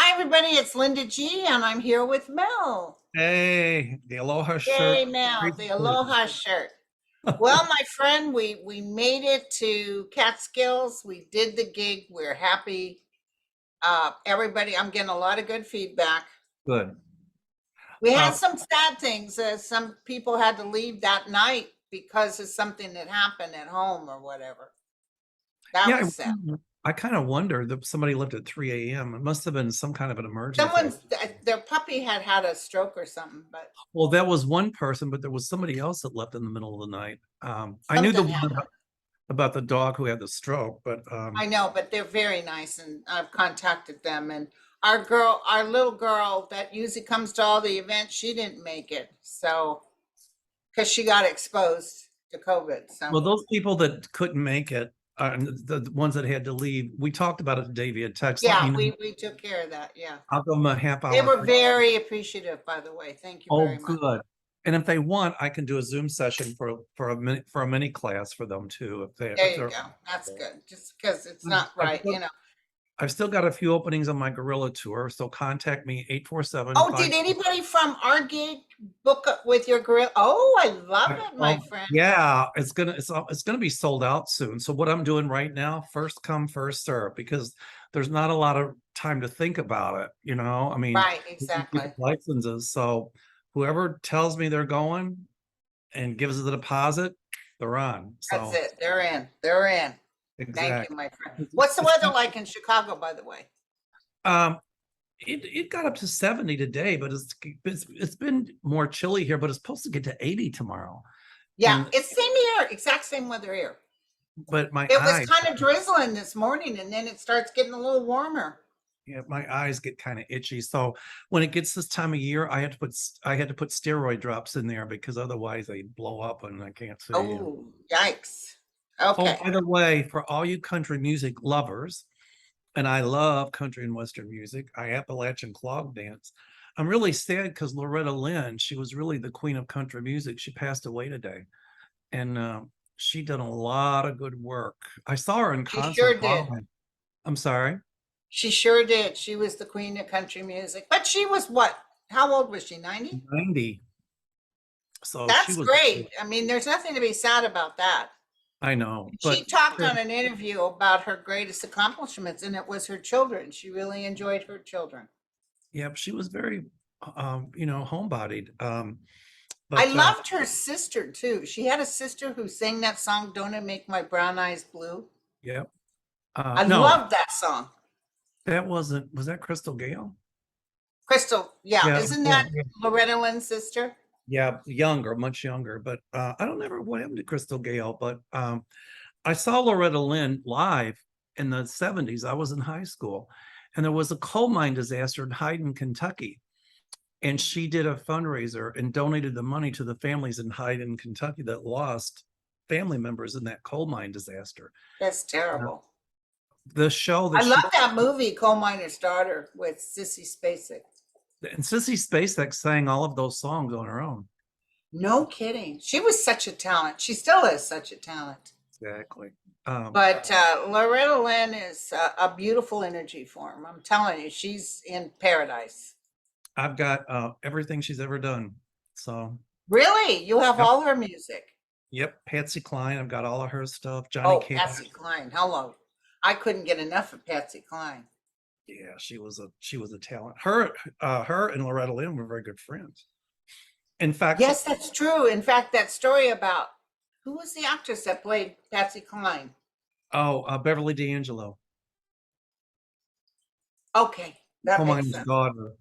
Hi, everybody. It's Linda G, and I'm here with Mel. Hey, the Aloha shirt. Yay, Mel, Great the shirt. Aloha shirt. Well, my friend, we made it to Catskills. We did the gig. We're happy. Everybody, I'm getting a lot of good feedback. Good. We had Uh, some sad things. Some people had to leave that night because of something that happened at home or whatever. That yeah, was sad. I kind of wondered that somebody left at 3 a.m. It must have been some kind of an emergency. Someone's their puppy had a stroke or something, but Well, that was one person, but there was somebody else that left in the middle of the night. I knew the something one happened. about the dog who had the stroke, but I know, but they're very nice, and I've contacted them. And our little girl that usually comes to all the events, she didn't make it. So, because she got exposed to COVID. So, well, those people that couldn't make it, the ones that had to leave, we talked about it today via text. Let me yeah, know. we took care of that. Yeah. I'll give them a half They hour. were very appreciative, by the way. Thank you Oh, very much. good. And if they want, I can do a Zoom session for a mini class for them too. There If you they're go. That's good. Just because it's I've not right, still, I've still got a few openings on my gorilla tour, so contact me 847 Oh, 5. did anybody from our gig book up with your grill? Oh, I love it, my Oh friend. yeah, it's gonna be sold out soon. So what I'm doing right now, first come, first serve, because there's not a lot of time to think about it. I mean, Right, exactly. licenses. So whoever tells me they're going and gives the deposit, they're on. That's So it. They're in. They're in. Thank you, exactly. my friend. What's the weather like in Chicago, by the way? Um, it got up to 70 today, but it's been more chilly here, but it's supposed to get to 80 tomorrow. Yeah, And it's same here, exact same weather here. but my It was eyes, kind of drizzling this morning and then it starts getting a little warmer. yeah, my eyes get kind of itchy. So when it gets this time of year, I had to put steroid drops in there because otherwise they blow up and I can't see. Oh, yikes. Oh, Okay. by the way, for all you country music lovers, and I love country and western music. I Appalachian clog dance. I'm really sad because Loretta Lynn, she was really the queen of country music. She passed away today, and she did a lot of good work. I saw her in She concert. sure did. I'm sorry, She sure did. She was the queen of country music. But she was what? How old was she? 90? 90. So she That's was. great. I mean, there's nothing to be sad about that. I know, She but talked on an interview about her greatest accomplishments, and it was her children. She really enjoyed her children. yeah, she was very, homebodied. I But loved her sister too. She had a sister who sang that song, Don't It Make My Brown Eyes Blue? yeah, I no, loved that song. that wasn't. Was that Crystal Gale? Crystal, yeah, Yeah, isn't yeah, that Loretta Lynn's sister? yeah, younger, much younger. But I don't know what happened to Crystal Gale. But I saw Loretta Lynn live in the 70s. I was in high school, and there was a coal mine disaster in Hyden, Kentucky. And she did a fundraiser and donated the money to the families in Hyden, Kentucky that lost family members in that coal mine disaster. That's Uh, terrible. the show I that love that movie, Coal Miner's Daughter, with Sissy Spacek. and Sissy Spacek sang all of those songs on her own. No kidding. She was such a talent. She still is such a talent. Exactly. Um, But Loretta Lynn is a beautiful energy form. I'm telling you, she's in paradise. I've got everything she's ever done. So, Really? You have yep, all her music? yep. Patsy Cline, I've got all of her stuff. Johnny Oh, Cash. Patsy Cline. Hello. I couldn't get enough of Patsy Cline. Yeah, she was a talent. Her and Loretta Lynn were very good friends. In fact, Yes, that's true. In fact, that story about who was the actress that played Patsy Cline? oh, Beverly D'Angelo, Okay, that makes Coleman's sense. daughter.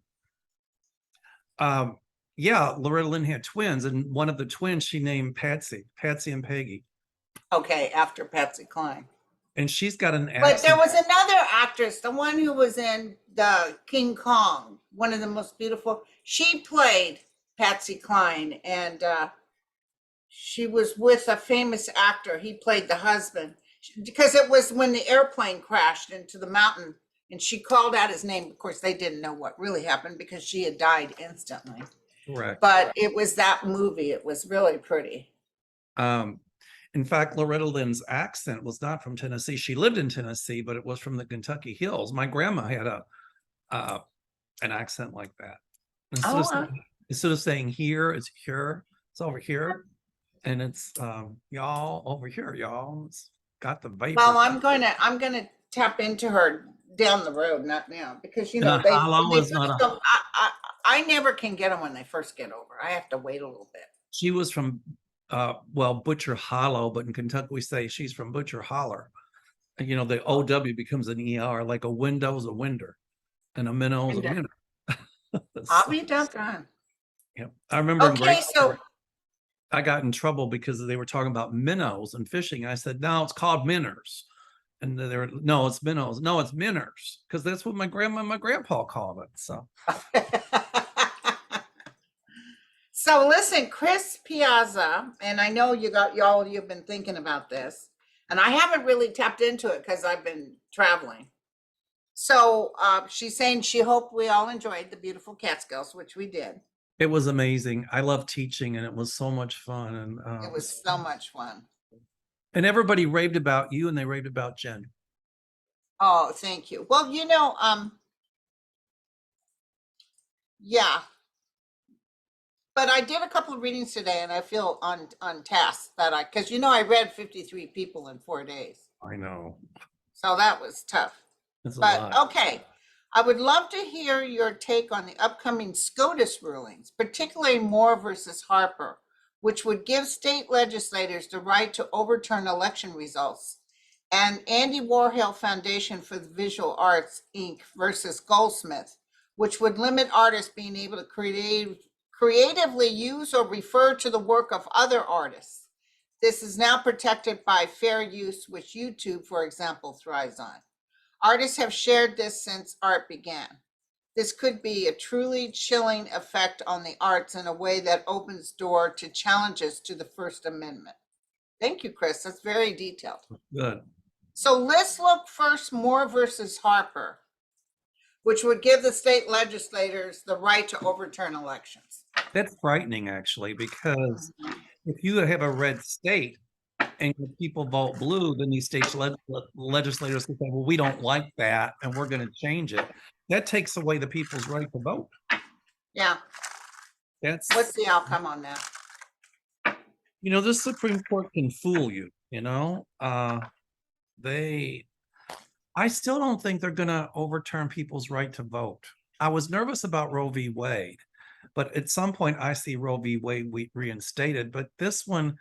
Um, yeah, Loretta Lynn had twins, and one of the twins she named Patsy and Peggy. Okay, after Patsy Cline. And she's got an But there accent. was another actress, the one who was in the King Kong, one of the most beautiful. She played Patsy Cline, and she was with a famous actor. He played the husband because it was when the airplane crashed into the mountain, and she called out his name. Of course, they didn't know what really happened because she had died instantly. Correct. But it was that movie. It was really pretty. Um, in fact, Loretta Lynn's accent was not from Tennessee. She lived in Tennessee, but it was from the Kentucky hills. My grandma had uh, an accent like that. Oh, Instead of saying here, it's here. It's over here, and it's y'all over here, y'all. It's got the well, vapor. I'm gonna tap into her down the road, not now, because And a they hollow they is first not a. come. I never can get them when they first get over. I have to wait a little bit. She was from well, Butcher Hollow, but in Kentucky we say she's from Butcher Holler. And, the OW becomes an ER, like a window's a winder, and a minnow's a And minnow. I'll So, be doggone. yeah. I remember in grade Okay, so school, I got in trouble because they were talking about minnows and fishing. I said, no, it's called minners. And they were, no, it's minnows. No, it's minners, because that's what my grandma and my grandpa called it. So, so listen, Chris Piazza, and I know you've been thinking about this, and I haven't really tapped into it because I've been traveling. So she's saying she hoped we all enjoyed the beautiful Catskills, which we did. it was amazing. I love teaching, and it was so much fun. It was so much fun. And everybody raved about you, and they raved about Jen. Oh, thank you. Well, yeah, but I did a couple of readings today, and I feel on task because I read 53 people in 4 days, I know. so that was tough. It's a But lot. okay, I would love to hear your take on the upcoming SCOTUS rulings, particularly Moore versus Harper, which would give state legislators the right to overturn election results, and Andy Warhol Foundation for the Visual Arts, Inc. versus Goldsmith, which would limit artists being able to creatively use or refer to the work of other artists. This is now protected by fair use, which YouTube, for example, thrives on. Artists have shared this since art began. This could be a truly chilling effect on the arts in a way that opens door to challenges to the First Amendment. Thank you, Chris. That's very detailed. Good. So let's look first Moore versus Harper, which would give the state legislators the right to overturn elections. That's frightening, actually, because if you have a red state and people vote blue, then these state legislators can say, well, we don't like that, and we're going to change it. That takes away the people's right to vote. Yeah. That's What's the outcome on that? the Supreme Court can fool you, I still don't think they're going to overturn people's right to vote. I was nervous about Roe v. Wade, but at some point I see Roe v. Wade reinstated. But this one,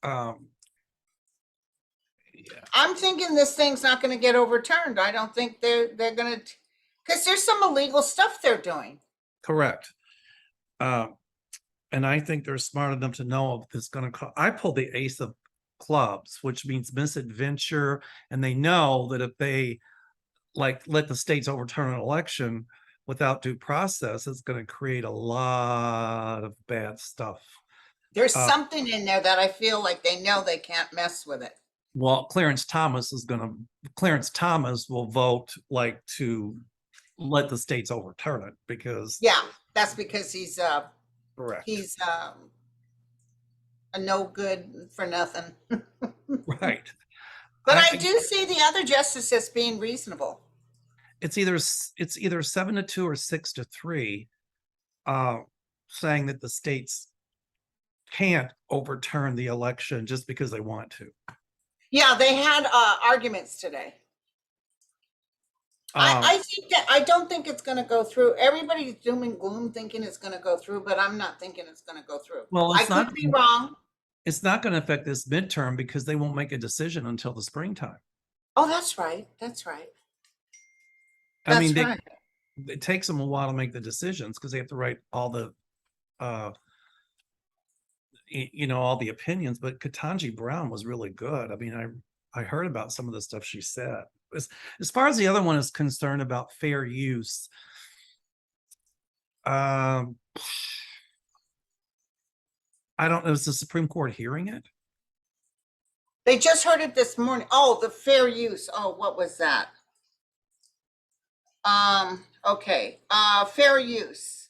um, yeah. I'm thinking this thing's not going to get overturned. I don't think they're going to, because there's some illegal stuff they're doing. Correct. And I think they're smart enough to know if it's going to. I pulled the ace of clubs, which means misadventure, and they know that if they let the states overturn an election without due process, it's going to create a lot of bad stuff. There's something in there that I feel like they know they can't mess with it. Well, Clarence Thomas will vote to let the states overturn it because. Yeah, that's because he's Correct. He's a no good for nothing. Right. But I do see the other justices being reasonable. It's either 7-2 or 6-3, saying that the states can't overturn the election just because they want to. Yeah, they had arguments today. I don't think it's going to go through. Everybody's doom and gloom thinking it's going to go through, but I'm not thinking it's going to go through. Well, I could be wrong. It's not going to affect this midterm because they won't make a decision until the springtime. Oh, that's right. That's right. I mean, it takes them a while to make the decisions because they have to write all the, all the opinions. But Ketanji Brown was really good. I mean, I heard about some of the stuff she said. As far as the other one is concerned about fair use, I don't know. Is the Supreme Court hearing it? They just heard it this morning. Oh, the fair use. Oh, what was that? Okay. Fair use.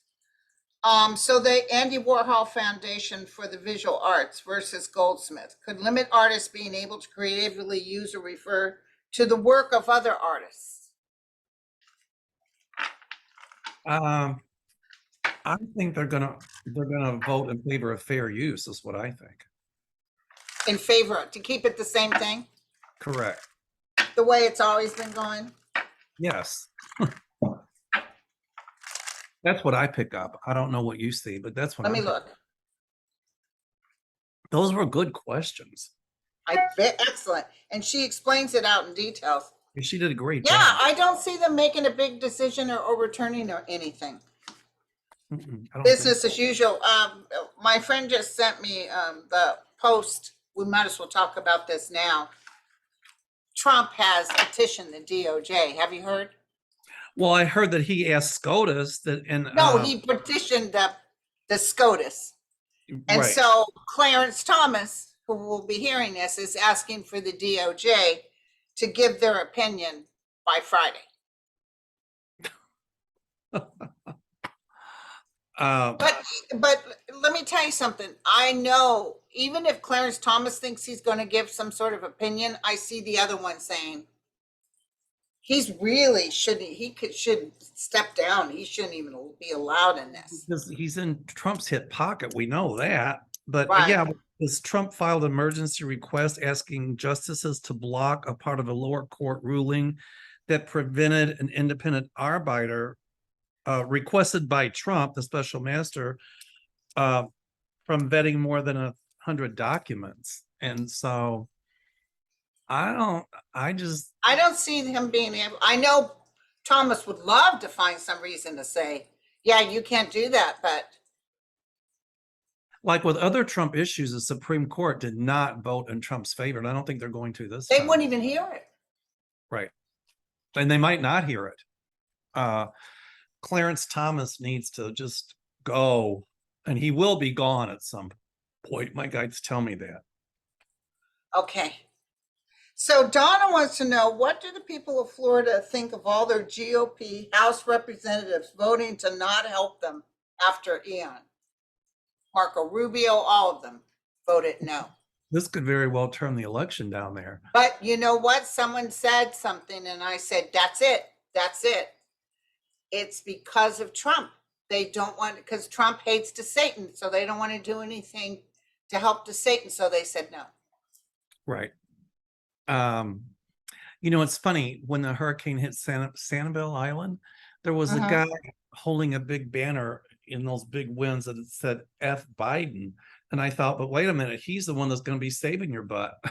So the Andy Warhol Foundation for the Visual Arts versus Goldsmith could limit artists being able to creatively use or refer to the work of other artists? I think they're gonna vote in favor of fair use, is what I think. In favor, to keep it the same thing, Correct. the way it's always been going? Yes. That's what I pick up. I don't know what you see, but that's what Let me I'm picking look. up. Those were good questions. I bet, excellent. And she explains it out in details. She did a great Yeah, job. I don't see them making a big decision or overturning or anything. I don't think Business as usual. My friend just sent me the post. We might as well talk about this now. Trump has petitioned the DOJ. Have you heard? Well, I heard that he asked SCOTUS that, and No, he petitioned the SCOTUS. And right. so Clarence Thomas, who will be hearing this, is asking for the DOJ to give their opinion by Friday. But let me tell you something. I know even if Clarence Thomas thinks he's going to give some sort of opinion, I see the other one saying he's really should step down. He shouldn't even be allowed in this. Because he's in Trump's hip pocket. We know that. But Right. yeah, this Trump filed an emergency request asking justices to block a part of a lower court ruling that prevented an independent arbiter requested by Trump, the special master, from vetting more than 100 documents. And so I don't see him being able. I know Thomas would love to find some reason to say, yeah, you can't do that, but like with other Trump issues, the Supreme Court did not vote in Trump's favor, and I don't think they're going to this time. They wouldn't even hear it. Right. And they might not hear it. Clarence Thomas needs to just go, and he will be gone at some point. My guides tell me that. Okay. So Donna wants to know, what do the people of Florida think of all their GOP House representatives voting to not help them after Ian? Marco Rubio, all of them voted no. This could very well turn the election down there. But you know what? Someone said something and I said, that's it. That's it. It's because of Trump. They don't want, because Trump hates to Satan, so they don't want to do anything to help the Satan. So they said no. Right. It's funny, when the hurricane hit Sanibel Island, there was a guy holding a big banner in those big winds that it said F Biden. And I thought, but wait a minute, he's the one that's going to be saving your butt.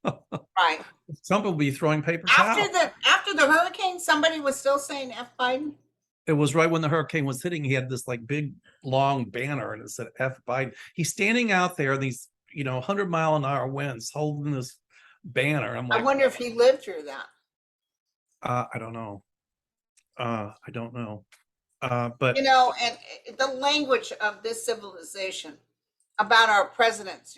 Right. Trump will be throwing papers out. After the hurricane, somebody was still saying F Biden. It was right when the hurricane was hitting. He had this like big long banner and it said F Biden. He's standing out there, these 100-mile-an-hour winds, holding this banner. I'm like, I wonder if he lived through that. I don't know. But and the language of this civilization about our presidents,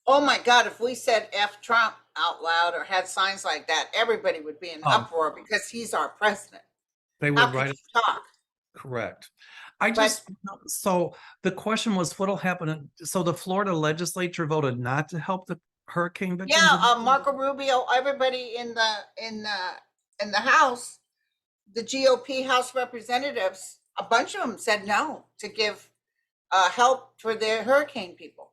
oh my God, if we said F Trump out loud or had signs like that, everybody would be in uproar because he's our president. They would write talk. Correct. So the question was, what'll happen? So the Florida legislature voted not to help the hurricane victims. Yeah, Marco Rubio, everybody in the House, the GOP House representatives, a bunch of them said no to give help for the hurricane people.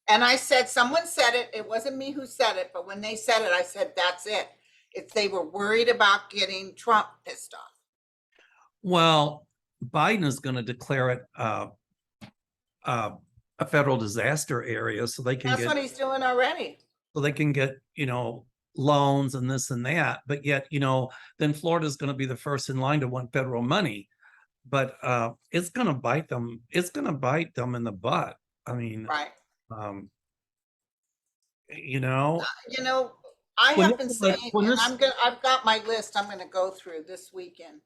And I said, someone said it. It wasn't me who said it, but when they said it, I said, that's it. If they were worried about getting Trump pissed off. Well, Biden is going to declare it a federal disaster area, so they can. That's what he's doing already. So they can get loans and this and that, but yet then Florida is going to be the first in line to want federal money, but it's going to bite them. It's going to bite them in the butt. I mean, right. I have been saying, I've got my list I'm going to go through this weekend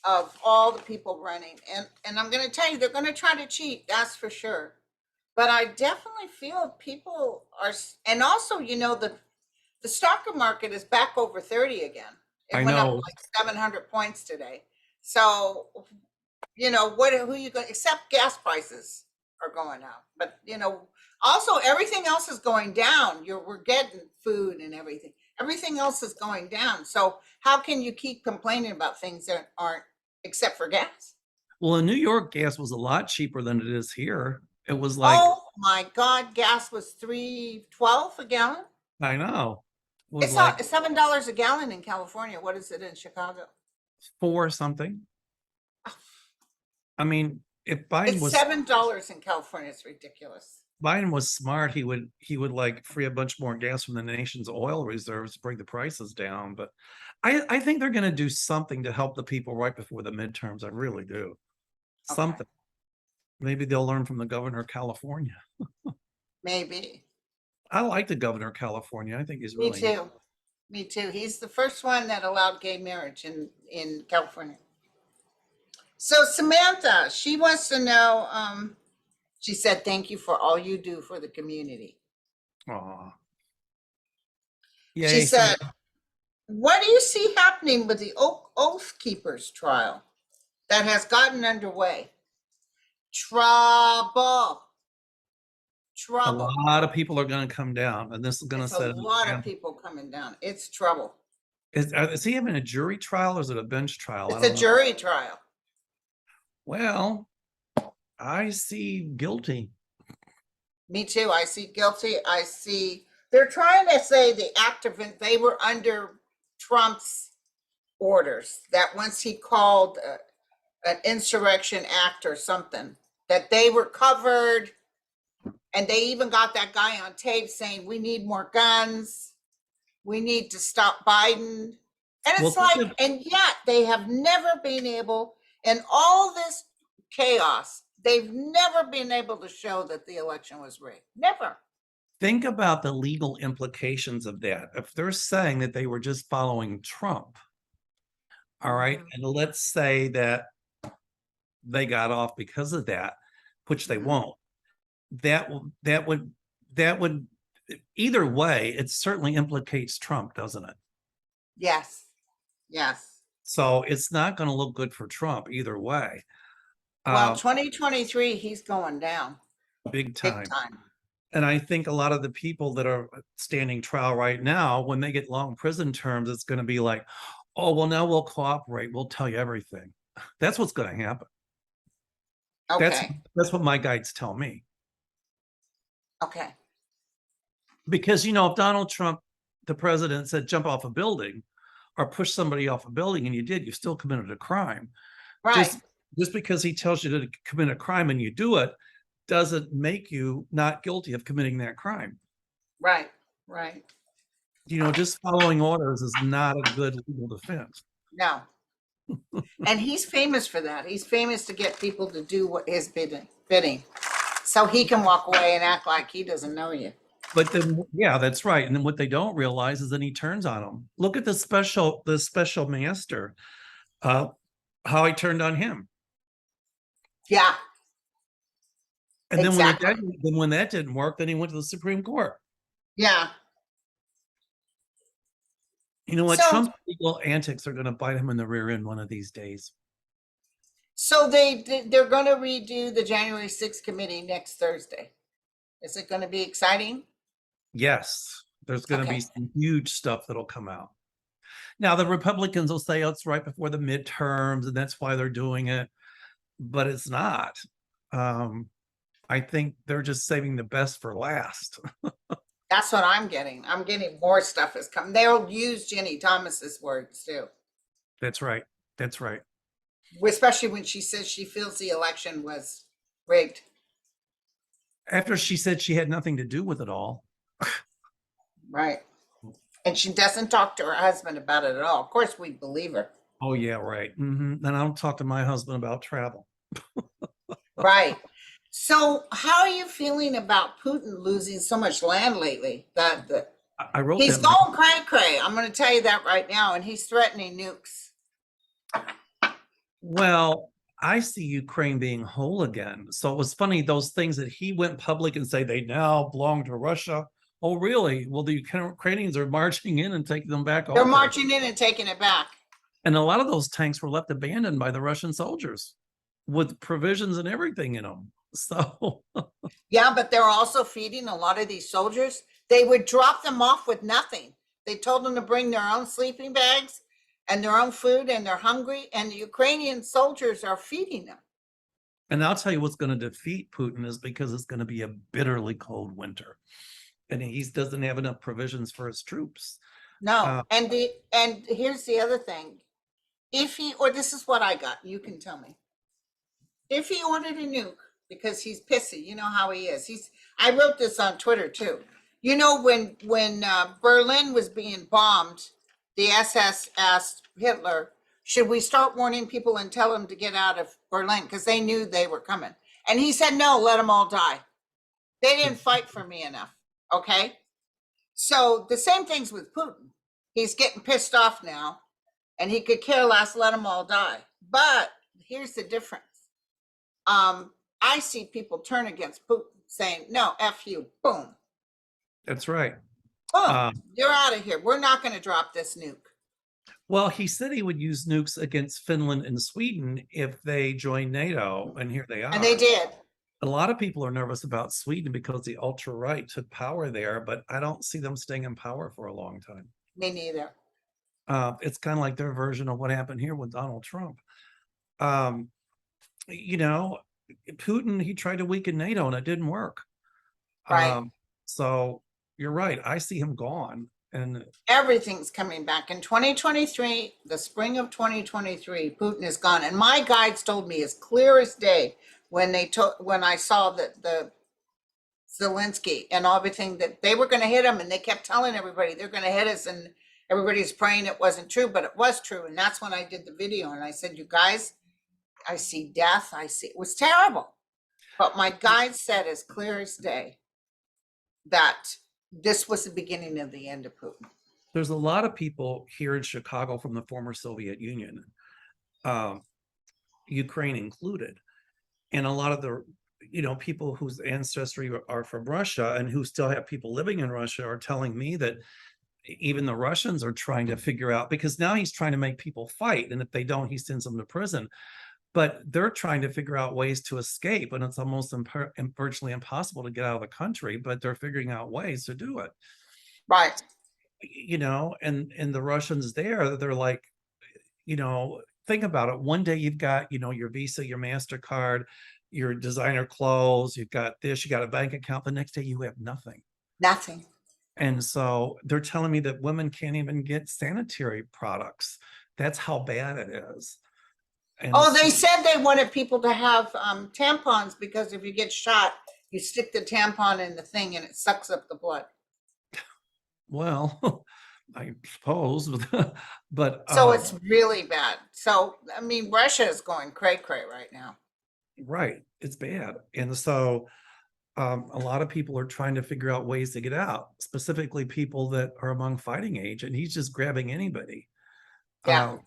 of all the people running. And I'm going to tell you, they're going to try to cheat, that's for sure. But I definitely feel people are, and also, the stock market is back over 30 again. It went up like 700 points today. So, who you going, except gas prices are going up. But, Also, everything else is going down. We're getting food and everything. Everything else is going down. So how can you keep complaining about things that aren't, except for gas? Well, in New York, gas was a lot cheaper than it is here. It was like, Oh my God, gas was $3.12 a gallon. I know, it was It's like $7 a gallon in California. What is it in Chicago? four something. I mean, if Biden It's was $7 in California. It's ridiculous. Biden was smart, he would like free a bunch more gas from the nation's oil reserves to bring the prices down. But I think they're going to do something to help the people right before the midterms. I really do. Okay. Something. Maybe they'll learn from the governor of California. Maybe. I like the governor of California. I think he's Me really too. Me too. He's the first one that allowed gay marriage in California. So Samantha, she wants to know, she said, thank you for all you do for the community. Aw. She Yay, said, what do you see happening with the Oath Keepers trial that has gotten underway? Trouble. a Trouble. lot of people are going to come down, and this is going to It's a set lot of people coming down. It's trouble. Is he having a jury trial or is it a bench trial? I It's a don't know. jury trial. Well, I see guilty. Me too. I see guilty. I see they're trying to say the activist, they were under Trump's orders, that once he called an insurrection act or something, that they were covered. And they even got that guy on tape saying, we need more guns. We need to stop Biden. And it's Well, like, and yet they have never been able, in all this chaos, they've never been able to show that the election was rigged. Never. think about the legal implications of that. If they're saying that they were just following Trump, all right, and let's say that they got off because of that, which they won't. That would either way, it certainly implicates Trump, doesn't it? Yes. Yes. So it's not going to look good for Trump either way. Well, 2023, he's going down Big time. big time. And I think a lot of the people that are standing trial right now, when they get long prison terms, it's going to be like, oh, well, now we'll cooperate. We'll tell you everything. That's what's going to happen. Okay. That's what my guides tell me. Okay. Because, you know, if Donald Trump, the president, said jump off a building or push somebody off a building and you did, you still committed a crime. Right. Just because he tells you to commit a crime and you do it, doesn't make you not guilty of committing that crime. Right. Right. You know, just following orders is not a good legal defense. No. And he's famous for that. He's famous to get people to do what his bidding, so he can walk away and act like he doesn't know you. But then, yeah, that's right. And then what they don't realize is then he turns on them. Look at the special master, how he turned on him. Yeah. And then exactly. when that didn't work, then he went to the Supreme Court. Yeah. You know what? So, Trump's legal antics are going to bite him in the rear end one of these days. So they're going to redo the January 6th committee next Thursday. Is it going to be exciting? Yes, there's going to be some huge stuff that'll come out. Now, the Republicans will say, oh, it's right before the midterms, and that's why they're doing it. But it's not. I think they're just saving the best for last. That's what I'm getting. I'm getting more stuff is coming. They'll use Jenny Thomas's words too. That's right. That's right. Especially when she says she feels the election was rigged. After she said she had nothing to do with it all. Right. And she doesn't talk to her husband about it at all. Of course, we believe her. Oh, yeah, right. And I don't talk to my husband about travel. Right. So how are you feeling about Putin losing so much land lately? I wrote he's that. going cray-cray. I'm going to tell you that right now. And he's threatening nukes. Well, I see Ukraine being whole again. So it was funny, those things that he went public and say they now belong to Russia. Oh, really? Well, the Ukrainians are marching in and taking them back. They're marching in and taking it back. And a lot of those tanks were left abandoned by the Russian soldiers with provisions and everything in them. So Yeah, but they're also feeding a lot of these soldiers. They would drop them off with nothing. They told them to bring their own sleeping bags and their own food, and they're hungry, and the Ukrainian soldiers are feeding them. and I'll tell you what's going to defeat Putin is because it's going to be a bitterly cold winter. And he doesn't have enough provisions for his troops. No, and here's the other thing. If he, or this is what I got, you can tell me. If he ordered a nuke because he's pissy, you know how he is. I wrote this on Twitter too. You know, when Berlin was being bombed, the SS asked Hitler, should we start warning people and tell them to get out of Berlin? Because they knew they were coming. And he said, no, let them all die. They didn't fight for me enough. Okay. So the same thing's with Putin. He's getting pissed off now, and he could care less, let them all die. But here's the difference. I see people turn against Putin saying, no, F you, boom. That's right. Boom, you're out of here. We're not going to drop this nuke. Well, he said he would use nukes against Finland and Sweden if they join NATO, and here they are. And they did. A lot of people are nervous about Sweden because the ultra-right took power there, but I don't see them staying in power for a long time. Me neither. It's kind of like their version of what happened here with Donald Trump. You know, Putin, he tried to weaken NATO and it didn't work. Right. So you're right. I see him gone. And everything's coming back in 2023, the spring of 2023. Putin is gone, and my guides told me as clear as day when I saw that the Zelensky and everything, that they were going to hit him, and they kept telling everybody they're going to hit us, and everybody's praying it wasn't true, but it was true. And that's when I did the video, and I said, you guys, I see death. It was terrible, but my guides said as clear as day that this was the beginning of the end of Putin. There's a lot of people here in Chicago from the former Soviet Union, Ukraine included, and a lot of the people whose ancestry are from Russia and who still have people living in Russia are telling me that even the Russians are trying to figure out, because now he's trying to make people fight, and if they don't, he sends them to prison. But they're trying to figure out ways to escape, and it's almost virtually impossible to get out of the country, but they're figuring out ways to do it. Right. And the Russians there, they're like, think about it. One day you've got, your Visa, your MasterCard, your designer clothes, you've got this, you got a bank account. The next day you have nothing. Nothing. And so they're telling me that women can't even get sanitary products. That's how bad it is. And they said they wanted people to have tampons, because if you get shot, you stick the tampon in the thing and it sucks up the blood. Well, I suppose, but so it's really bad. So, I mean, Russia is going cray-cray right now. Right. It's bad. And so a lot of people are trying to figure out ways to get out, specifically people that are among fighting age, and he's just grabbing anybody. Yeah.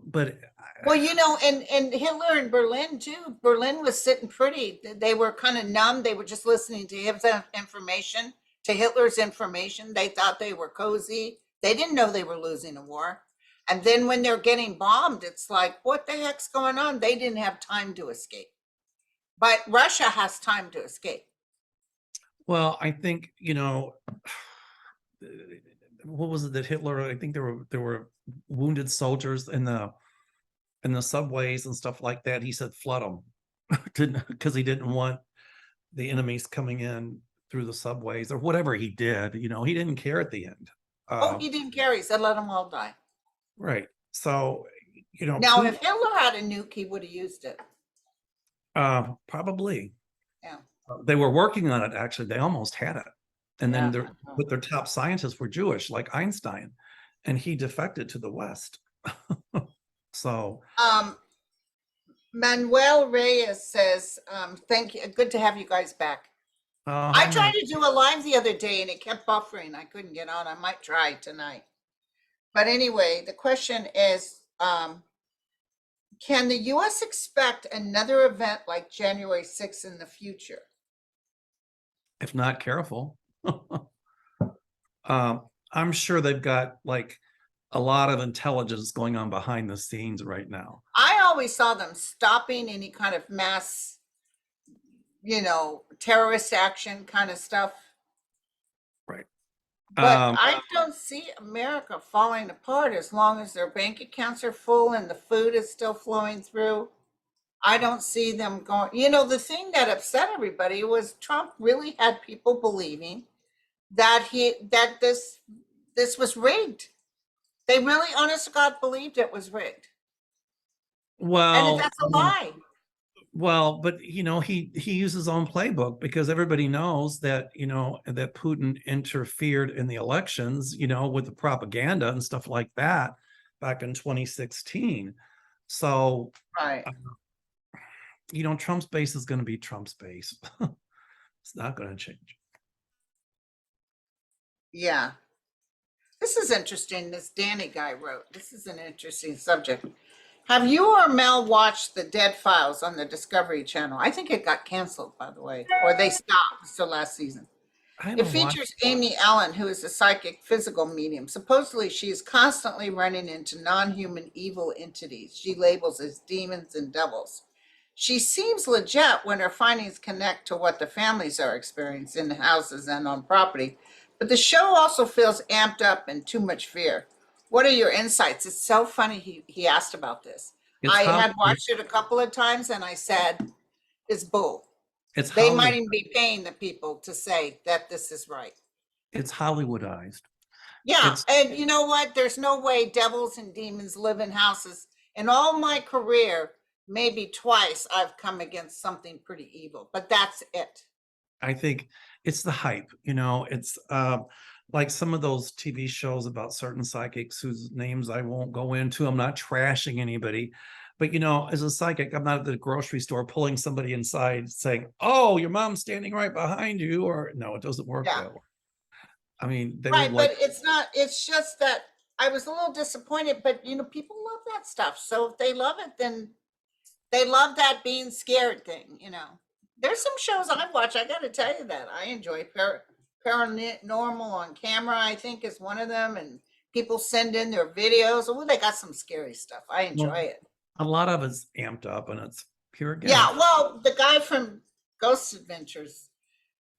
But well, and Hitler in Berlin too. Berlin was sitting pretty. They were kind of numb. They were just listening to his information, to Hitler's information. They thought they were cozy. They didn't know they were losing a war. And then when they're getting bombed, it's like, what the heck's going on? They didn't have time to escape. But Russia has time to escape. Well, I think, what was it that Hitler, I think there were wounded soldiers in the subways and stuff like that. He said flood them, because he didn't want the enemies coming in through the subways or whatever he did. He didn't care at the end. He didn't care. He said let them all die. Right. So now if Hitler had a nuke, he would have used it. Probably. Yeah. They were working on it, actually. They almost had it. And then their top scientists were Jewish, like Einstein, and he defected to the West. So Manuel Reyes says, thank you. Good to have you guys back. I tried to do a live the other day and it kept buffering. I couldn't get on. I might try tonight. But anyway, the question is, can the U.S. expect another event like January 6th in the future? If not careful. I'm sure they've got like a lot of intelligence going on behind the scenes right now. I always saw them stopping any kind of mass terrorist action kind of stuff. Right. But I don't see America falling apart as long as their bank accounts are full and the food is still flowing through. I don't see them going. The thing that upset everybody was Trump really had people believing that this was rigged. They really, honest to God, believed it was rigged, and Well, that's a lie. well, but he used his own playbook because everybody knows that that Putin interfered in the elections, with the propaganda and stuff like that back in 2016. So, Right. Trump's base is going to be Trump's base. It's not going to change. Yeah. This is interesting. This Danny guy wrote. This is an interesting subject. Have you or Mel watched the Dead Files on the Discovery Channel? I think it got canceled, by the way, or they stopped still last season. I It haven't watched. features Amy Allen, who is a psychic physical medium. Supposedly, she is constantly running into non human evil entities she labels as demons and devils. She seems legit when her findings connect to what the families are experiencing in houses and on property, but the show also feels amped up and too much fear. What are your insights? It's so funny he asked about this. It's I how had watched it a couple of times and I said, it's bull. it's They might Hollywood. even be paying the people to say that this is right. It's Hollywoodized. Yeah, It's and you know what? There's no way devils and demons live in houses. In all my career, maybe twice I've come against something pretty evil, but that's it. I think it's the hype. It's like some of those TV shows about certain psychics whose names I won't go into. I'm not trashing anybody, but as a psychic, I'm not at the grocery store pulling somebody inside saying, "Oh, your mom's standing right behind you," or no, it doesn't work Yeah, that way. I mean, they would right. like. But it's not, it's just that I was a little disappointed, but people love that stuff. So if they love it, then they love that being scared thing. There's some shows I watch. I got to tell you that I enjoy paranormal on camera. I think is one of them, and people send in their videos. Oh, they got some scary stuff. I enjoy Well, it. a lot of it's amped up, and it's pure Yeah, gas. well, the guy from Ghost Adventures,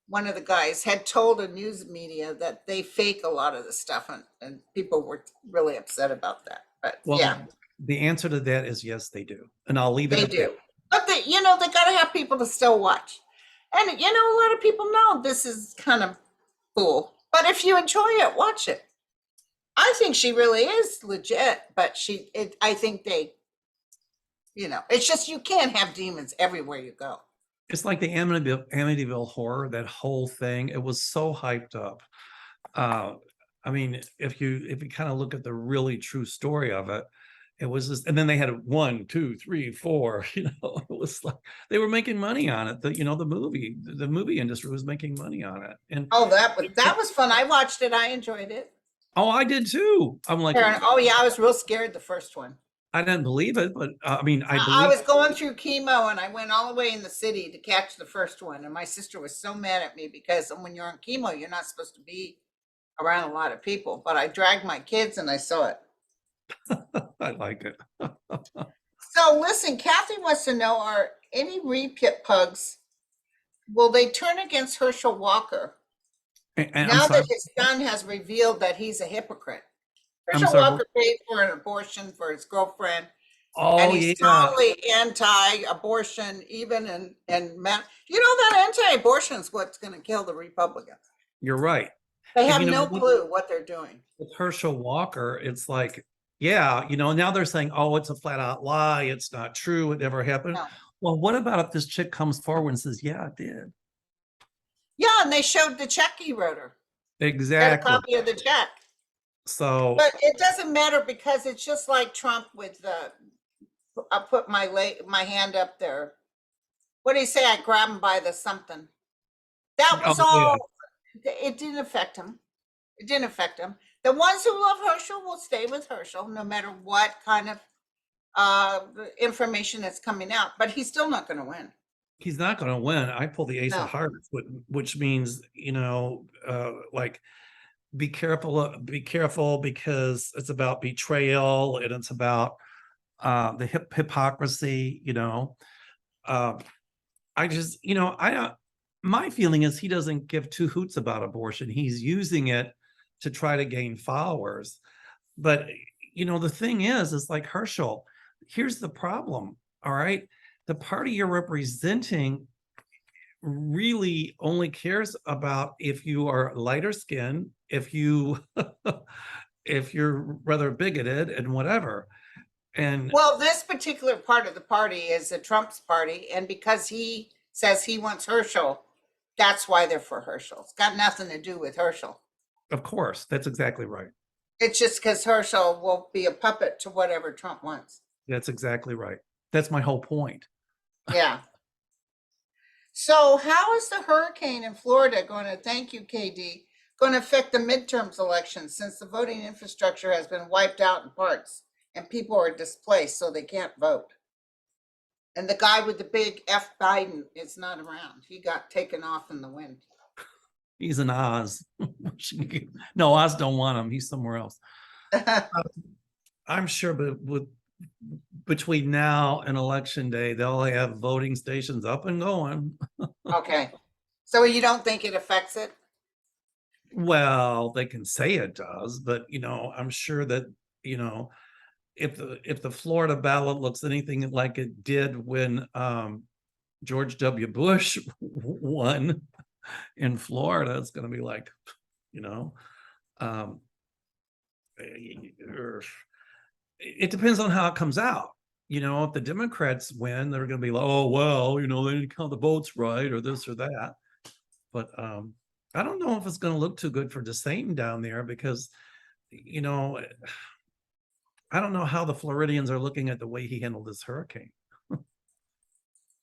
one of the guys, had told a news media that they fake a lot of the stuff, and people were really upset about that. But yeah, Well, the answer to that is yes, they do, and I'll leave it they at that. do. But they got to have people to still watch. And a lot of people know this is kind of cool. But if you enjoy it, watch it. I think she really is legit, but I think it's just you can't have demons everywhere you go. It's like the Amityville horror, that whole thing. It was so hyped up. Uh, I mean, if you kind of look at the really true story of it, it was just, and then they had one, two, three, four. It was like they were making money on it. The movie industry was making money on it, and Oh, that was fun. I watched it. I enjoyed it. oh, I did too. I'm like, Oh yeah, I was real scared the first one. I didn't believe it, but I mean, I I believe. was going through chemo and I went all the way in the city to catch the first one. And my sister was so mad at me because when you're on chemo, you're not supposed to be around a lot of people. But I dragged my kids and I saw it. I like it. So listen, Kathy wants to know, are any repit pugs, will they turn against Herschel Walker And I'm now sorry. that his son has revealed that he's a hypocrite? I'm Herschel sorry. Walker paid for an abortion for his girlfriend, and Oh he's yeah, totally anti-abortion, even and man, that anti-abortion is what's going to kill the Republicans. you're right. They And have no clue what they're doing. with Herschel Walker, it's like, yeah, now they're saying, oh, it's a flat out lie. It's not true. It never happened. No. Well, what about if this chick comes forward and says, yeah, it did? Yeah, and they showed the check he wrote her. Got a Exactly. copy of the check. So, But it doesn't matter because it's just like Trump with the. I put my hand up there. What do you say? I grab him by the something. That was oh, yeah, all. It didn't affect him. It didn't affect him. The ones who love Herschel will stay with Herschel no matter what kind of information that's coming out. But he's still not going to win. he's not going to win. I pull the ace of No. hearts, which means, like, be careful because it's about betrayal and it's about the hypocrisy, uh, I just, my feeling is he doesn't give two hoots about abortion. He's using it to try to gain followers. But, the thing is like Herschel, here's the problem. All right. The party you're representing really only cares about if you are lighter skinned, if you, if you're rather bigoted and whatever. And Well, this particular part of the party is a Trump's party, and because he says he wants Herschel, that's why they're for Herschel. It's got nothing to do with Herschel. of course, that's exactly right. It's just because Herschel will be a puppet to whatever Trump wants. That's exactly right. That's my whole point. Yeah. So how is the hurricane in Florida going to, thank you, KD, going to affect the midterms elections since the voting infrastructure has been wiped out in parts and people are displaced so they can't vote? And the guy with the big F Biden is not around. He got taken off in the wind. He's an Oz. No, Oz don't want him. He's somewhere else. I'm sure, but between now and election day, they'll have voting stations up and going. Okay. So you don't think it affects it? Well, they can say it does, but I'm sure that, if the Florida ballot looks anything like it did when George W. Bush won in Florida, it's going to be like, um, it depends on how it comes out. If the Democrats win, they're going to be like, oh, well, they didn't count the votes right or this or that. But I don't know if it's going to look too good for DeSatan down there because, I don't know how the Floridians are looking at the way he handled this hurricane.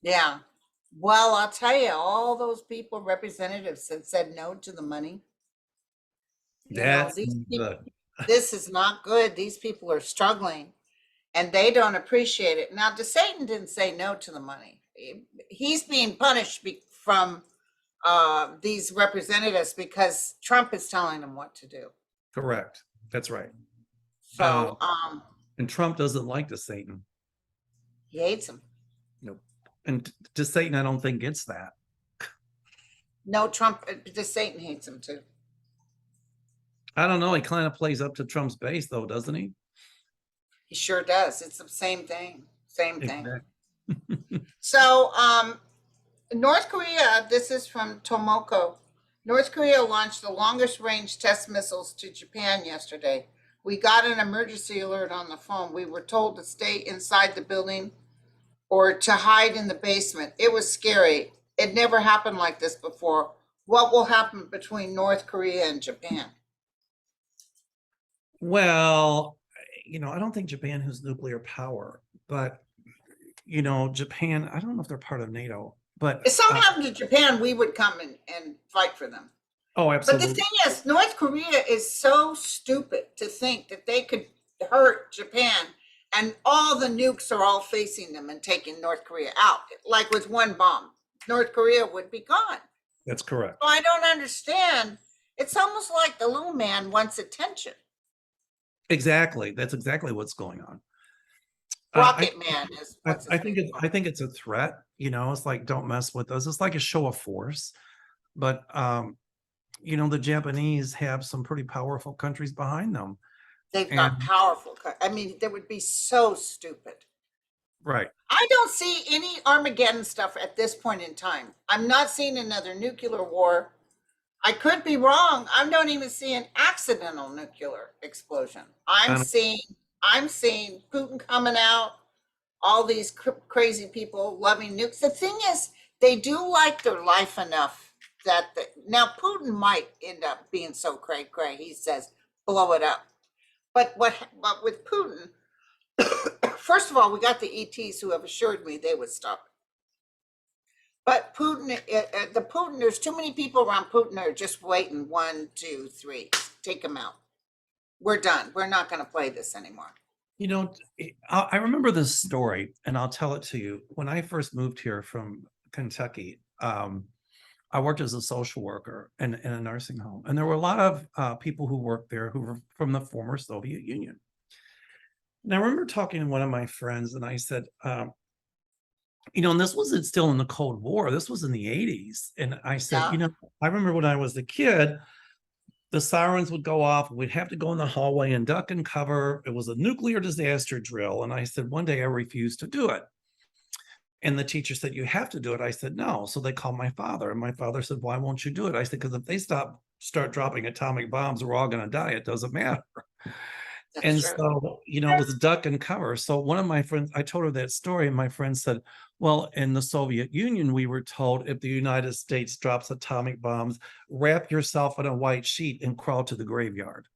Yeah. Well, I'll tell you, all those people, representatives, that said no to the money. That's These people, good. this is not good. These people are struggling and they don't appreciate it. Now, DeSatan didn't say no to the money. He's being punished from these representatives because Trump is telling them what to do. Correct. That's right. So And Trump doesn't like DeSatan. he hates him. Nope. And DeSatan, I don't think gets that. No, Trump, DeSatan hates him too. I don't know. He kind of plays up to Trump's base, though, doesn't he? He sure does. It's the same thing. Same thing. Exactly. So North Korea, this is from Tomoko. North Korea launched the longest range test missiles to Japan yesterday. We got an emergency alert on the phone. We were told to stay inside the building or to hide in the basement. It was scary. It never happened like this before. What will happen between North Korea and Japan? Well, I don't think Japan has nuclear power, but, Japan, I don't know if they're part of NATO, but. If something happened to Japan, we would come and fight for them. Oh, absolutely. But the thing is, North Korea is so stupid to think that they could hurt Japan and all the nukes are all facing them and taking North Korea out. Like with one bomb, North Korea would be gone. That's correct. So I don't understand. It's almost like the little man wants attention. Exactly. That's exactly what's going on. Rocket Man is. I think it's a threat. It's like, don't mess with us. It's like a show of force. But the Japanese have some pretty powerful countries behind them. They've got powerful. I mean, they would be so stupid. Right. I don't see any Armageddon stuff at this point in time. I'm not seeing another nuclear war. I could be wrong. I don't even see an accidental nuclear explosion. I'm seeing Putin coming out, all these crazy people loving nukes. The thing is, they do like their life enough that now Putin might end up being so cray. He says, blow it up. But with Putin, first of all, we got the ETs who have assured me they would stop it. But Putin, there's too many people around Putin that are just waiting. 1, 2, 3, take them out. We're done. We're not going to play this anymore. I remember this story, and I'll tell it to you. When I first moved here from Kentucky, I worked as a social worker in a nursing home, and there were a lot of people who worked there who were from the former Soviet Union. And I remember talking to one of my friends, and I said, and this wasn't still in the Cold War. This was in the 80s. And I said, Yeah. I remember when I was a kid, the sirens would go off. We'd have to go in the hallway and duck and cover. It was a nuclear disaster drill. And I said, one day I refused to do it. And the teacher said, you have to do it. I said, no. So they called my father. And my father said, why won't you do it? I said, because if they start dropping atomic bombs, we're all going to die. It doesn't matter. That's And true. so, it was duck and cover. So one of my friends, I told her that story, and my friend said, well, in the Soviet Union, we were told if the United States drops atomic bombs, wrap yourself in a white sheet and crawl to the graveyard.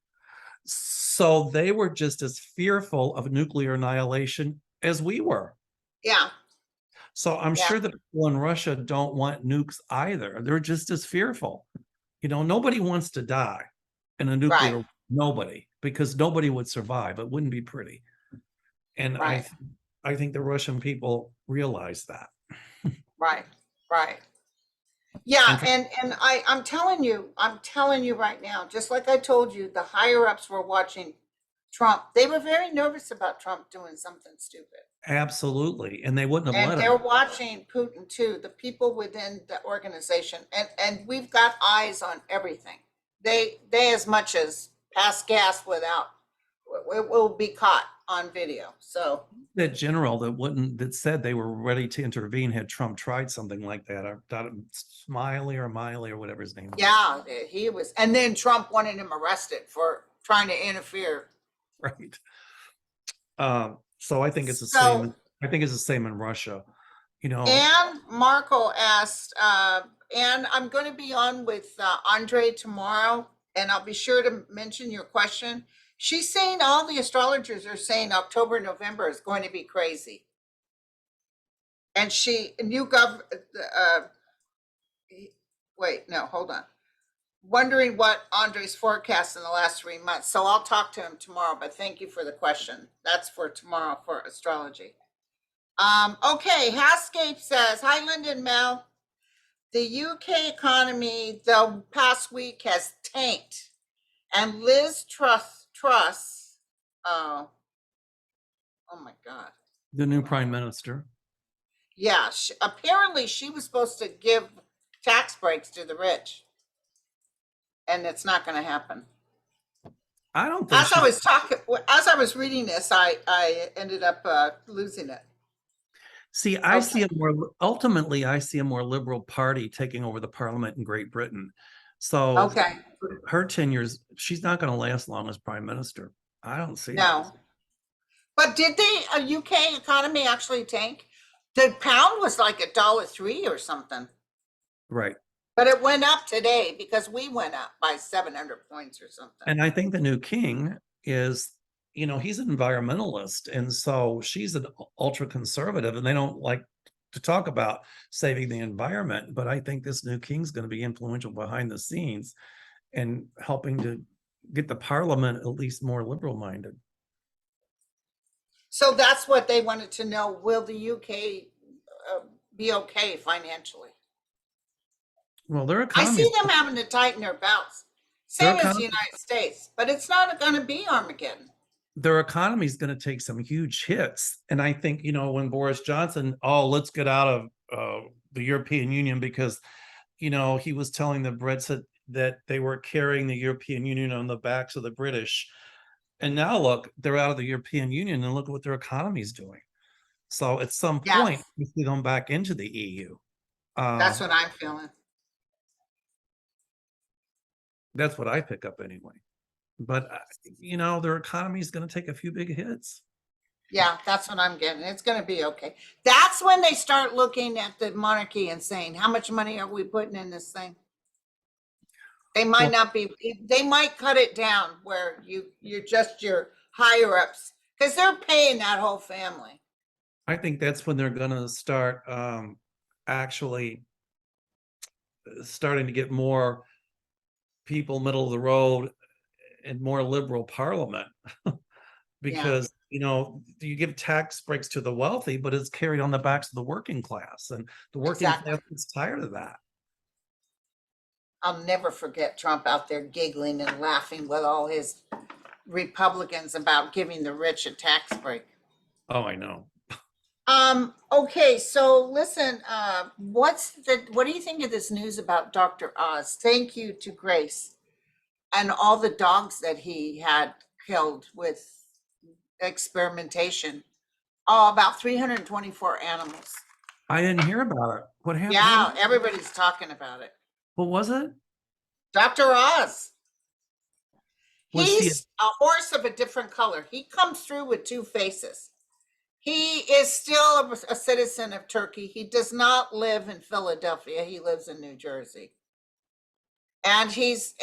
So they were just as fearful of nuclear annihilation as we were. Yeah. So I'm Yeah. sure that people in Russia don't want nukes either. They're just as fearful. Nobody wants to die in a nuclear, Right. nobody, because nobody would survive. It wouldn't be pretty. And Right. I think the Russian people realize that. Right. Right. Yeah, And and I'm telling you right now, just like I told you, the higher ups were watching Trump. They were very nervous about Trump doing something stupid. absolutely. And they wouldn't have And let they're him. watching Putin too, the people within the organization. And we've got eyes on everything. They as much as pass gas without it will be caught on video. So That general that said they were ready to intervene had Trump tried something like that. I thought Smiley or Miley or whatever his name was. yeah, he was, and then Trump wanted him arrested for trying to interfere. Right. So I think it's the So same. I think it's the same in Russia. and Marco asked, and I'm going to be on with Andre tomorrow, and I'll be sure to mention your question. She's saying all the astrologers are saying October, November is going to be crazy. And wait, no, hold on. Wondering what Andre's forecast in the last 3 months. So I'll talk to him tomorrow, but thank you for the question. That's for tomorrow for astrology. Okay, Hascape says, hi, Linda and Mel. The UK economy the past week has tanked, and Liz Truss, oh my God. The new prime minister. Yeah, apparently she was supposed to give tax breaks to the rich, and it's not going to happen. I don't think As I was reading this, I ended up losing it. See, I see a more ultimately, I see a more liberal party taking over the parliament in Great Britain. So Okay. her tenures, she's not going to last long as prime minister. I don't see No. But did the UK economy actually tank? The pound was like $1.03 or something. Right. But it went up today because we went up by 700 points or something. And I think the new king is, he's an environmentalist. And so she's an ultra conservative, and they don't like to talk about saving the environment. But I think this new king's going to be influential behind the scenes and helping to get the parliament at least more liberal minded. So that's what they wanted to know. Will the UK be okay financially? Well, their I economy, see them having to tighten their belts, same as the United States, but it's not going to be Armageddon. their economy is going to take some huge hits. And I think, when Boris Johnson, let's get out of the European Union because, he was telling the Brits that they were carrying the European Union on the backs of the British. And now look, they're out of the European Union and look at what their economy is doing. So at some point, we see them back into the EU. That's what I'm feeling. That's what I pick up anyway. But, their economy is going to take a few big hits. Yeah, that's what I'm getting. It's going to be okay. That's when they start looking at the monarchy and saying, how much money are we putting in this thing? They might not be, they might cut it down where you're just your higher ups because they're paying that whole family. I think that's when they're going to start actually starting to get more people middle of the road and more liberal parliament because you give tax breaks to the wealthy, but it's carried on the backs of the working class, and the working class is tired of that. I'll never forget Trump out there giggling and laughing with all his Republicans about giving the rich a tax break. Oh, I know. Okay, so listen, what do you think of this news about Dr. Oz? Thank you to Grace and all the dogs that he had killed with experimentation. Oh, about 324 animals. I didn't hear about it. What happened? Yeah, everybody's talking about it. What was it? Dr. Oz. Was he? He's a horse of a different color. He comes through with two faces. He is still a citizen of Turkey. He does not live in Philadelphia. He lives in New Jersey. And he's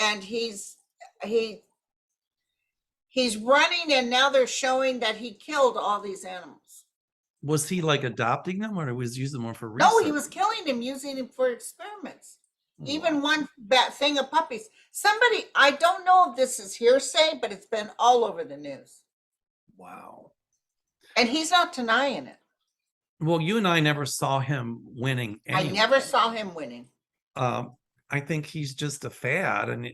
running, and now they're showing that he killed all these animals. Was he like adopting them, or was he using them for No, research? he was killing them, using them for experiments. Oh, Even wow. one thing of puppies. Somebody, I don't know if this is hearsay, but it's been all over the news. Wow. And he's not denying it. Well, you and I never saw him winning I anyway. never saw him winning. I think he's just a fad, and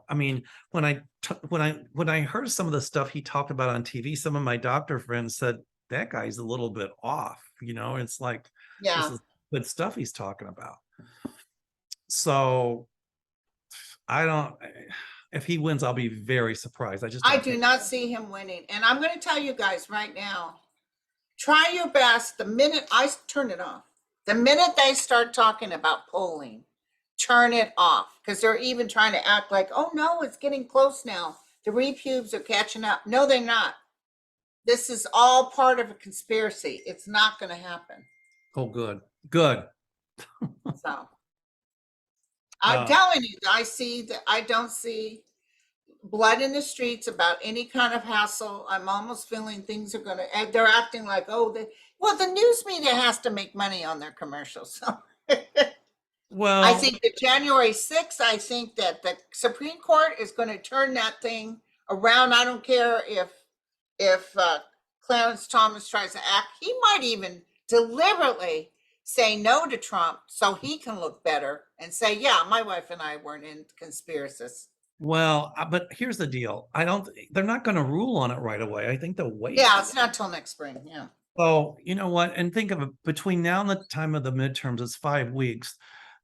I mean, when I heard some of the stuff he talked about on TV, some of my doctor friends said that guy's a little bit off. It's like this Yeah. is good stuff he's talking about. So I don't. If he wins, I'll be very surprised. I do not see him winning. And I'm going to tell you guys right now, try your best. The minute I turn it off, the minute they start talking about polling, turn it off, because they're even trying to act like, oh no, it's getting close now. The repubes are catching up. No, they're not. This is all part of a conspiracy. It's not going to happen. Oh, good. So I'm telling you, I don't see blood in the streets about any kind of hassle. I'm almost feeling things are going to, they're acting like, well, the news media has to make money on their commercials. So Well, I think that January 6th, I think that the Supreme Court is going to turn that thing around. I don't care if Clarence Thomas tries to act. He might even deliberately say no to Trump so he can look better and say, yeah, my wife and I weren't in conspiracies. well, but here's the deal. They're not going to rule on it right away. I think they'll wait. Yeah, it's not till next spring. Yeah. Oh, you know what? And think of it, between now and the time of the midterms, it's 5 weeks.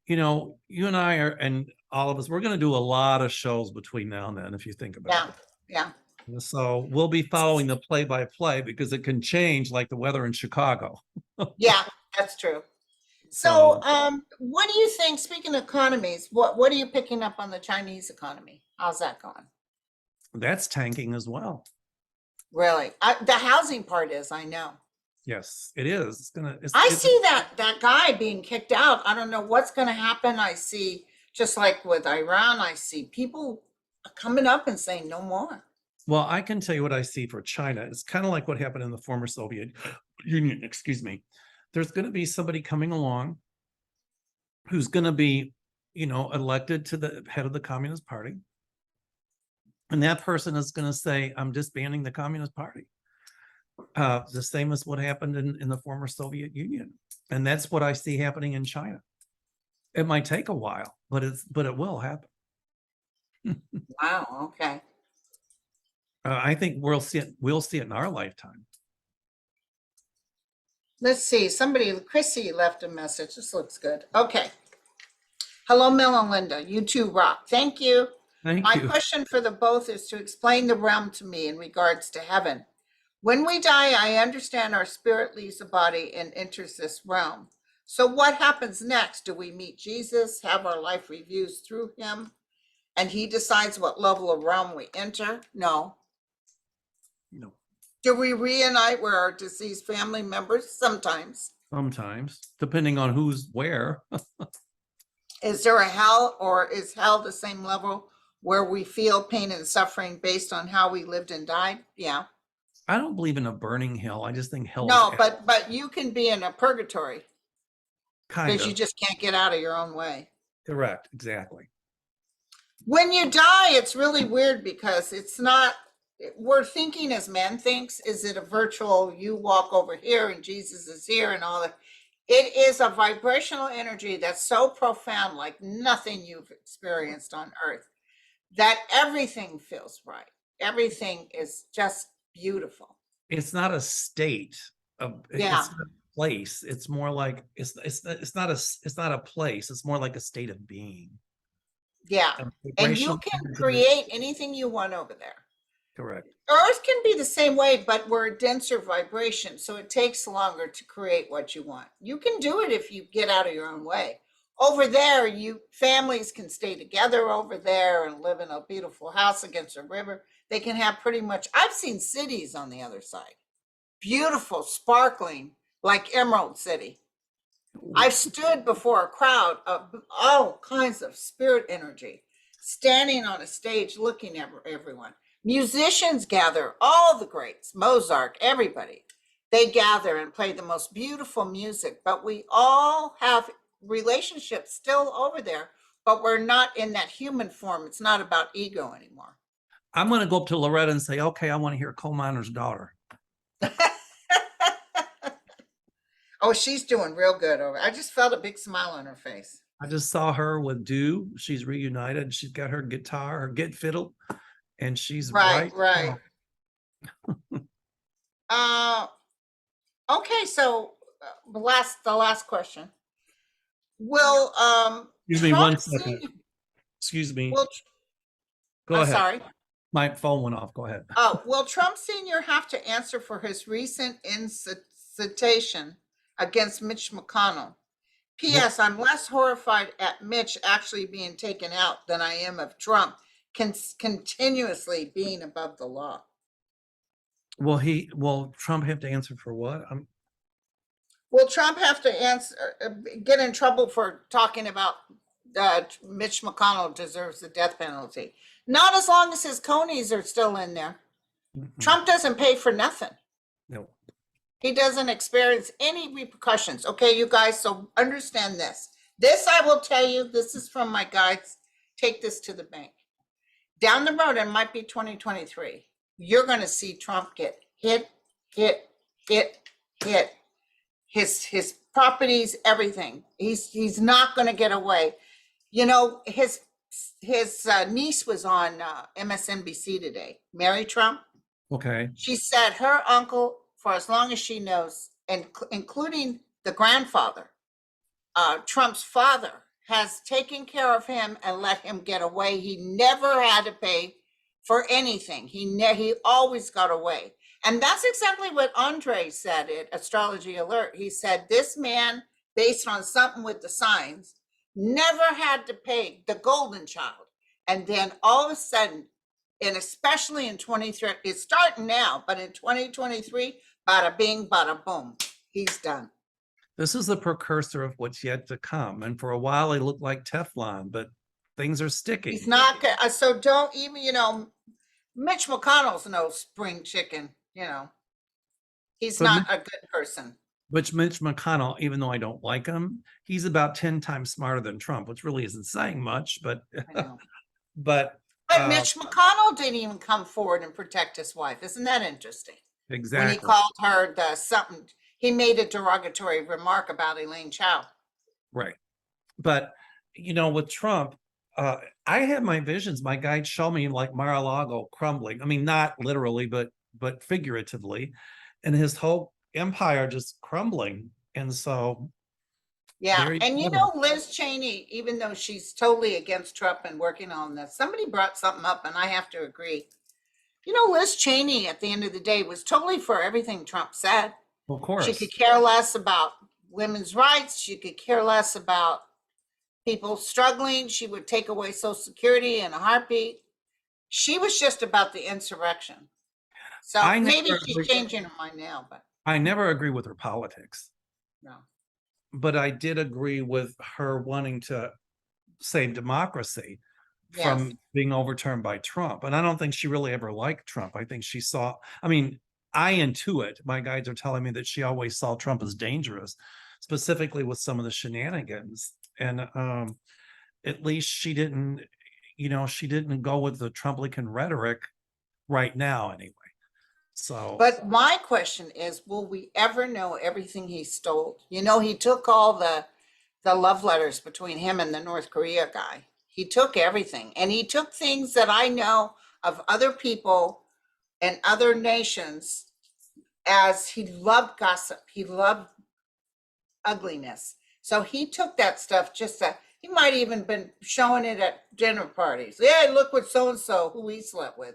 You and I and all of us, we're going to do a lot of shows between now and then, if you think about Yeah. it. So we'll be following the play-by-play because it can change like the weather in Chicago. Yeah, that's true. So, what do you think, speaking of economies, what are you picking up on the Chinese economy? How's that going? That's tanking as well. Really? The housing part is, I know. Yes, it is. I see that guy being kicked out. I don't know what's going to happen. I see, just like with Iran, I see people coming up and saying no more. Well, I can tell you what I see for China. It's kind of like what happened in the former Soviet Union, excuse me. There's going to be somebody coming along who's going to be, elected to the head of the Communist Party. And that person is going to say, I'm disbanding the Communist Party. The same as what happened in the former Soviet Union. And that's what I see happening in China. It might take a while, but it will happen. Wow. Okay. I think we'll see it in our lifetime. Let's see. Chrissy left a message. This looks good. Okay. Hello, Mel and Linda. You two rock. Thank you. Thank My you. question for the both is to explain the realm to me in regards to heaven. When we die, I understand our spirit leaves the body and enters this realm. So what happens next? Do we meet Jesus, have our life reviews through him, and he decides what level of realm we enter? No. No. Do we reunite with our deceased family members? Sometimes. Sometimes, depending on who's where. Is there a hell, or is hell the same level where we feel pain and suffering based on how we lived and died? Yeah. I don't believe in a burning hell. I just think hell. No, but you can be in a purgatory kind because of. you just can't get out of your own way. Correct. Exactly. When you die, it's really weird because it's not, we're thinking as man thinks, is it a virtual, you walk over here and Jesus is here and all that? It is a vibrational energy that's so profound, like nothing you've experienced on earth, that everything feels right. Everything is just beautiful. It's not a state of, Yeah. place. It's more like it's not a place. It's more like a state of being. Yeah. A And you vibrational can energy. create anything you want over there. Correct. Earth can be the same way, but we're a denser vibration, so it takes longer to create what you want. You can do it if you get out of your own way. Over there, you families can stay together over there and live in a beautiful house against a river. They can have pretty much, I've seen cities on the other side. Beautiful, sparkling, like Emerald City. I've stood before a crowd of all kinds of spirit energy, standing on a stage looking at everyone. Musicians gather, all the greats, Mozart, everybody. They gather and play the most beautiful music, but we all have relationships still over there, but we're not in that human form. It's not about ego anymore. I'm going to go up to Loretta and say, okay, I want to hear Coal Miner's Daughter. Oh, she's doing real good over. I just felt a big smile on her face. I just saw her with Dew. She's reunited. She's got her guitar, her git fiddle, and she's Right, right. right. Uh, okay, so the last question. Will Excuse me Trump one second. Excuse me. will Go I'm ahead. sorry. My phone went off. Go ahead. Oh, will Trump Sr. have to answer for his recent incitation against Mitch McConnell? P.S. I'm less horrified at Mitch actually being taken out than I am of Trump continuously being above the law. Will Trump have to answer for what? Will Trump have to answer, get in trouble for talking about Mitch McConnell deserves the death penalty? Not as long as his conies are still in there. Trump doesn't pay for nothing. No. He doesn't experience any repercussions. Okay, you guys, so understand this. This I will tell you, this is from my guides. Take this to the bank. Down the road, it might be 2023. You're going to see Trump get hit. His properties, everything. He's not going to get away. You know, his niece was on MSNBC today, Mary Trump. Okay. She said her uncle, for as long as she knows, and including the grandfather, Trump's father, has taken care of him and let him get away. He never had to pay for anything. He always got away. And that's exactly what Andre said at Astrology Alert. He said this man, based on something with the signs, never had to pay, the golden child. And then all of a sudden, and especially in 23, it's starting now, but in 2023, bada bing, bada boom, he's done. This is the precursor of what's yet to come. And for a while, he looked like Teflon, but things are sticking. He's not, so don't even, Mitch McConnell's no spring chicken, he's not a good person. Which Mitch McConnell, even though I don't like him, he's about 10 times smarter than Trump, which really isn't saying much, but But Mitch McConnell didn't even come forward and protect his wife. Isn't that interesting? Exactly. When he called her something, he made a derogatory remark about Elaine Chao. Right. But, with Trump, I had my visions. My guides show me like Mar-a-Lago crumbling. I mean, not literally, but figuratively, and his whole empire just crumbling. And so, yeah. And Liz Cheney, even though she's totally against Trump and working on this, somebody brought something up, and I have to agree. Liz Cheney, at the end of the day, was totally for everything Trump said. Of course. She could care less about women's rights. She could care less about people struggling. She would take away Social Security in a heartbeat. She was just about the insurrection. So maybe she's changing her mind now, but I never agree with her politics. No. But I did agree with her wanting to save democracy from being overturned by Trump. And I don't think she really ever liked Trump. I think she saw, I intuit, my guides are telling me that she always saw Trump as dangerous, specifically with some of the shenanigans. And at least she didn't go with the Trumplican rhetoric right now anyway. So, but my question is, will we ever know everything he stole? He took all the love letters between him and the North Korea guy. He took everything, and he took things that I know of other people and other nations, as he loved gossip. He loved ugliness. So he took that stuff he might even been showing it at dinner parties. Yeah, look what so-and-so, who he slept with.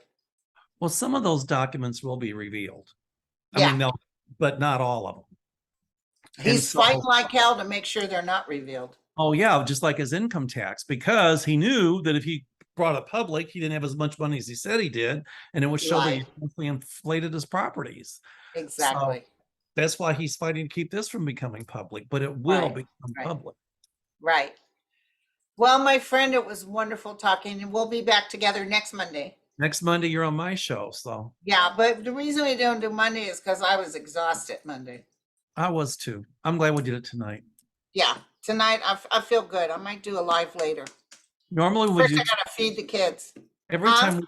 Well, some of those documents will be revealed. I Yeah. mean, they'll, but not all of them. And He's so, fighting like hell to make sure they're not revealed. oh yeah, just like his income tax, because he knew that if he brought it public, he didn't have as much money as he said he did, and it would show that he Right. mostly inflated his properties. So Exactly. that's why he's fighting to keep this from becoming public, but it will Right. become Right. public. Right. Well, my friend, it was wonderful talking, and we'll be back together next Monday. Next Monday, you're on my show, so Yeah, but the reason we don't do Monday is because I was exhausted Monday. I was too. I'm glad we did it tonight. Yeah, tonight I feel good. I might do a live later. Normally we First, do I gotta feed the kids. every Huh?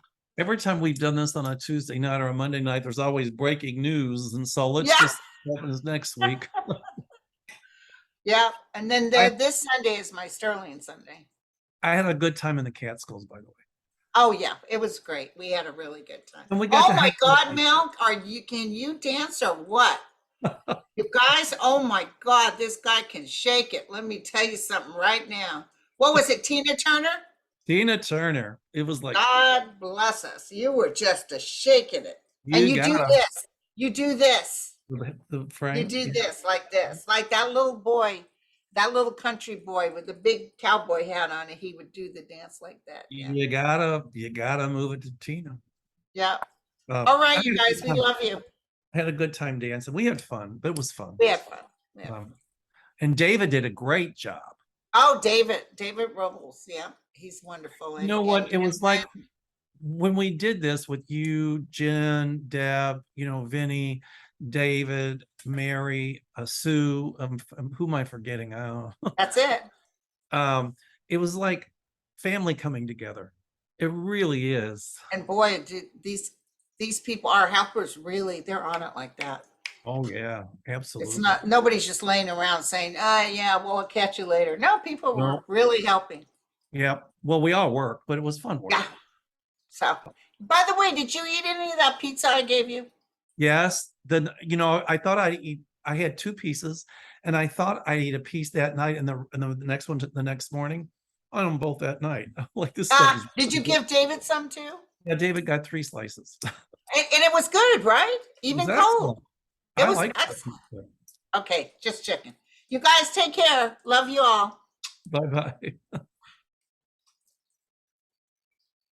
time we've done this on a Tuesday night or a Monday night, there's always breaking news, and so let's Yeah, just happens next week. yeah. And then I, this Sunday is my Sterling Sunday. I had a good time in the Catskills, by the way. Oh yeah, it was great. We had a really good time. And we got Oh to my hang God, out. Mel, can you dance or what? You guys, oh my God, this guy can shake it. Let me tell you something right now. What was it, Tina Turner? Tina Turner. It was like, God bless us. You were just a shaking it. And you you do got this. You do this. the You Frank. do this, like that little boy, that little country boy with the big cowboy hat on, and he would do the dance like that. Yeah. You gotta move it to Tina. Yeah. Uh, All I right, had you a good guys, we time. love you. I had a good time dancing. We had fun. It was fun. We had fun. We had fun. And David did a great job. Oh, David Robles. Yeah, he's wonderful. You know what? It was like when we did this with you, Jen, Deb, Vinny, David, Mary, Sue. Who am I forgetting? I don't know. That's it. It was like family coming together. It really is. And boy, these people, our helpers, really, they're on it like that. Oh yeah, It's absolutely. not, nobody's just laying around saying, yeah, well, I'll catch you later. No, people were really helping. Yeah. Well, we all work, but it was fun work. Yeah. So, by the way, did you eat any of that pizza I gave you? Yes. Then, I thought I had 2 pieces, and I thought I'd eat a piece that night and the next one the next morning. I them both that night. Like this stuff is Did you give David some too? Yeah, David got 3 slices. And it was good, right? Even cold. It was excellent. Okay, just checking. You guys take care. Love you all. Bye-bye.